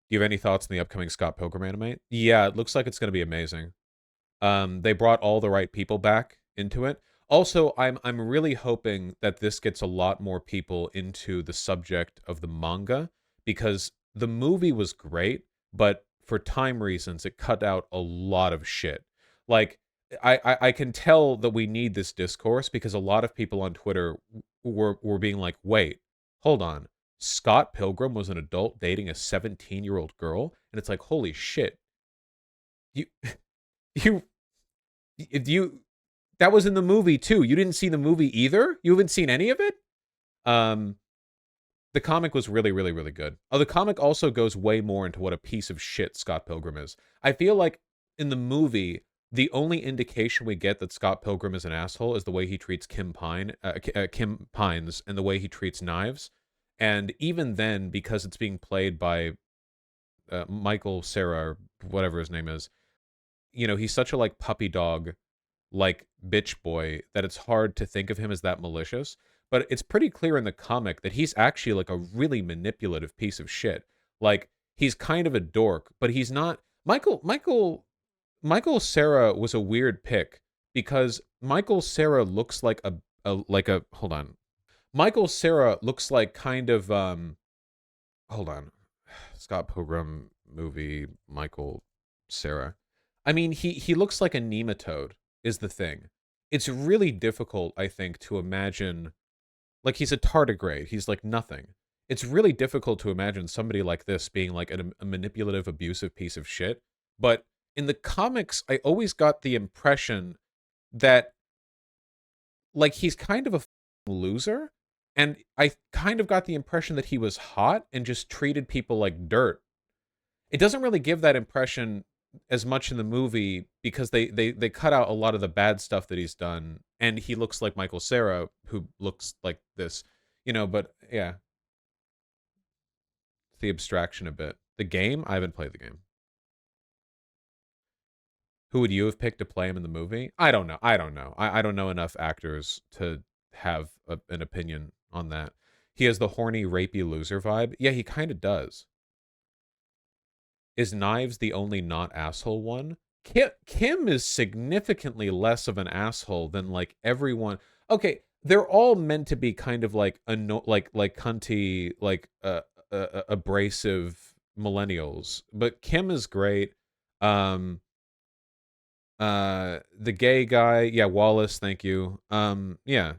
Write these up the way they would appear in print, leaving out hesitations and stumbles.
Do you have any thoughts on the upcoming Scott Pilgrim anime? Yeah, it looks like it's going to be amazing. They brought all the right people back into it. Also, I'm really hoping that this gets a lot more people into the subject of the manga because the movie was great, but for time reasons, it cut out a lot of shit. Like, I can tell that we need this discourse because a lot of people on Twitter were being like, "Wait, hold on, Scott Pilgrim was an adult dating a 17-year-old girl," and it's like, "Holy shit, you you you that was in the movie too. You didn't see the movie either? You haven't seen any of it?" Um, the comic was really, really, really good. Oh, the comic also goes way more into what a piece of shit Scott Pilgrim is. I feel like in the movie, the only indication we get that Scott Pilgrim is an asshole is the way he treats Kim Pines, and the way he treats Knives. And even then, because it's being played by Michael Cera, or whatever his name is, he's such a like puppy dog like bitch boy that it's hard to think of him as that malicious. But it's pretty clear in the comic that he's actually like a really manipulative piece of shit. Like he's kind of a dork, but he's not. Michael Sarah was a weird pick because Michael Sarah looks like a hold on. Michael Sarah looks like kind of hold on. Scott Pilgrim movie Michael Sarah. I mean, he looks like a nematode is the thing. It's really difficult, I think, to imagine like he's a tardigrade. He's like nothing. It's really difficult to imagine somebody like this being like a manipulative, abusive piece of shit. But in the comics, I always got the impression that like he's kind of a loser, and I kind of got the impression that he was hot and just treated people like dirt. It doesn't really give that impression as much in the movie because they cut out a lot of the bad stuff that he's done, and he looks like Michael Cera, who looks like this, But yeah, it's the abstraction a bit. The game, I haven't played the game. Who would you have picked to play him in the movie? I don't know. I don't know. I don't know enough actors to have an opinion on that. He has the horny, rapey loser vibe. Yeah, he kind of does. Is Knives the only not asshole one? Kim is significantly less of an asshole than like everyone. Okay, they're all meant to be kind of like like cunty, like abrasive millennials. But Kim is great. Um, the gay guy, yeah, Wallace, thank you. Yeah,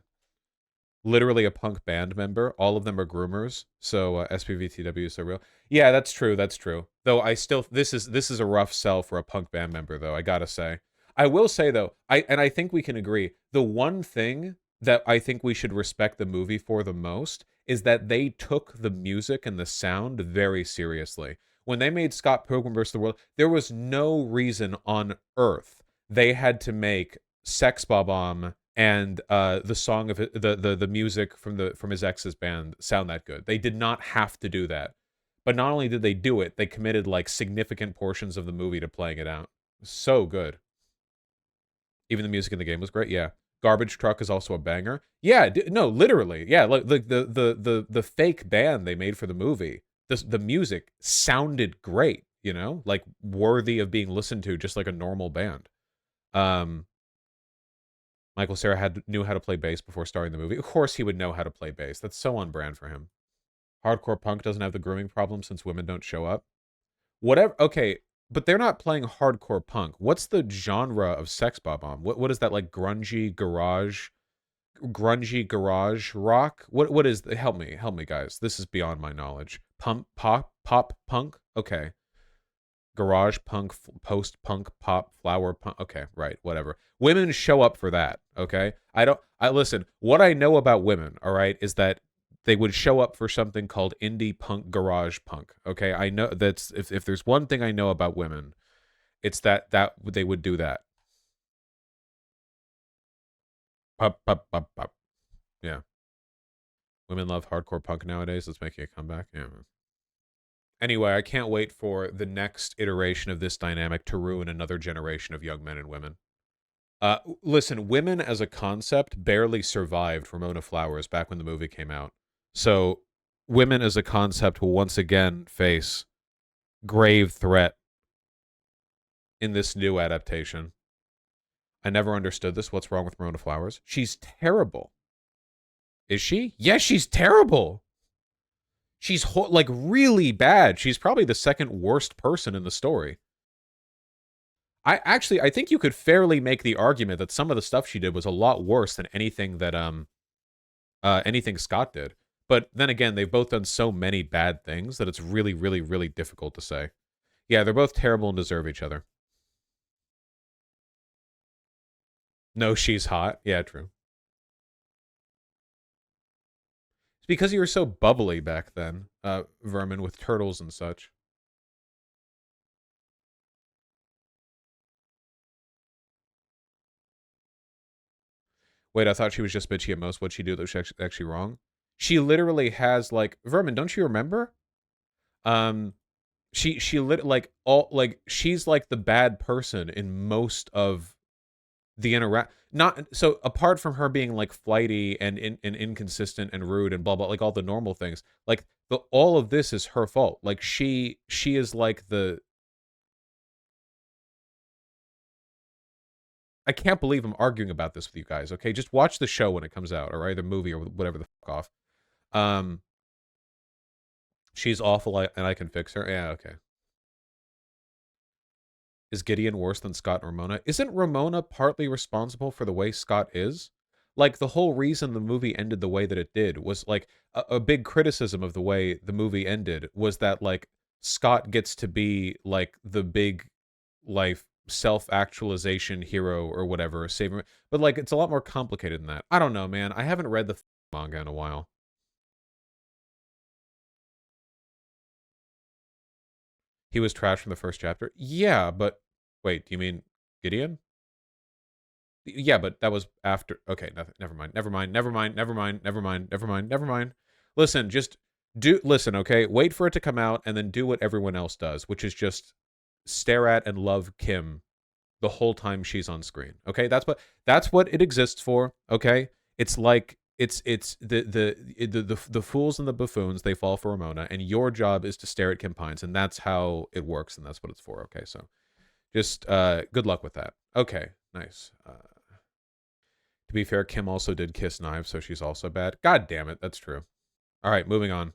literally a punk band member. All of them are groomers. So SPVTW is so real. Yeah, that's true. That's true. Though I still this is a rough sell for a punk band member though, I got to say. I will say though, I think we can agree, the one thing that I think we should respect the movie for the most is that they took the music and the sound very seriously. When they made Scott Pilgrim vs. the World, there was no reason on earth they had to make Sex Bomb and the song of the music from his ex's band sound that good. They did not have to do that. But not only did they do it, they committed like significant portions of the movie to playing it out. So good. Even the music in the game was great. Yeah. Garbage Truck is also a banger. Yeah, no, literally. Yeah, like the fake band they made for the movie. The music sounded great, like worthy of being listened to just like a normal band. Um Michael Cera knew how to play bass before starting the movie. Of course he would know how to play bass. That's so on brand for him. Hardcore punk doesn't have the grooming problem since women don't show up. Whatever. Okay, but they're not playing hardcore punk. What's the genre of Sex Bomb? What is that, like grungy garage rock? What is help me guys. This is beyond my knowledge. Pop punk? Okay. Garage punk, post punk, pop, flower punk. Okay, right, whatever. Women show up for that. Okay, I listen. What I know about women, all right, is that they would show up for something called indie punk, garage punk. Okay, I know that's if there's one thing I know about women, it's that they would do that. Pop, pop, pop, pop. Yeah, women love hardcore punk nowadays. It's making a comeback. Yeah. Anyway, I can't wait for the next iteration of this dynamic to ruin another generation of young men and women. Listen, women as a concept barely survived Ramona Flowers back when the movie came out. So, women as a concept will once again face grave threat in this new adaptation. I never understood this. What's wrong with Ramona Flowers? She's terrible. Is she? Yes, she's terrible. She's like really bad. She's probably the second worst person in the story. I think you could fairly make the argument that some of the stuff she did was a lot worse than anything that anything Scott did. But then again, they've both done so many bad things that it's really, really, really difficult to say. Yeah, they're both terrible and deserve each other. No, she's hot. Yeah, true. It's because you were so bubbly back then, Vermin, with turtles and such. Wait, I thought she was just bitchy at most. What'd she do that was actually wrong? She literally has like Vermin. Don't you remember? Um, she lit like all like she's like the bad person in most of the interact. Not so apart from her being like flighty and inconsistent and rude and blah blah like all the normal things. Like the all of this is her fault. Like she is like the. I can't believe I'm arguing about this with you guys. Okay, just watch the show when it comes out, all right, the movie or whatever the fuck off. Um, she's awful, and I can fix her. Yeah, okay. Is Gideon worse than Scott and Ramona? Isn't Ramona partly responsible for the way Scott is? Like, the whole reason the movie ended the way that it did was, like, a big criticism of the way the movie ended was that, like, Scott gets to be, like, the big, life self-actualization hero or whatever, saving. But, like, it's a lot more complicated than that. I don't know, man. I haven't read the manga in a while. He was trash from the first chapter? Yeah, but wait, do you mean Gideon? Yeah, but that was after. Okay, nothing. Never mind. Never mind. Never mind. Never mind. Never mind. Never mind. Never mind. Listen, just listen. Okay, wait for it to come out and then do what everyone else does, which is just stare at and love Kim the whole time she's on screen. Okay, that's what it exists for. Okay, it's like it's the fools and the buffoons, they fall for Ramona, and your job is to stare at Kim Pines, and that's how it works, and that's what it's for. Okay, so just good luck with that. Okay, nice. To be fair, Kim also did kiss knives, so she's also bad. God damn it, that's true. All right, moving on.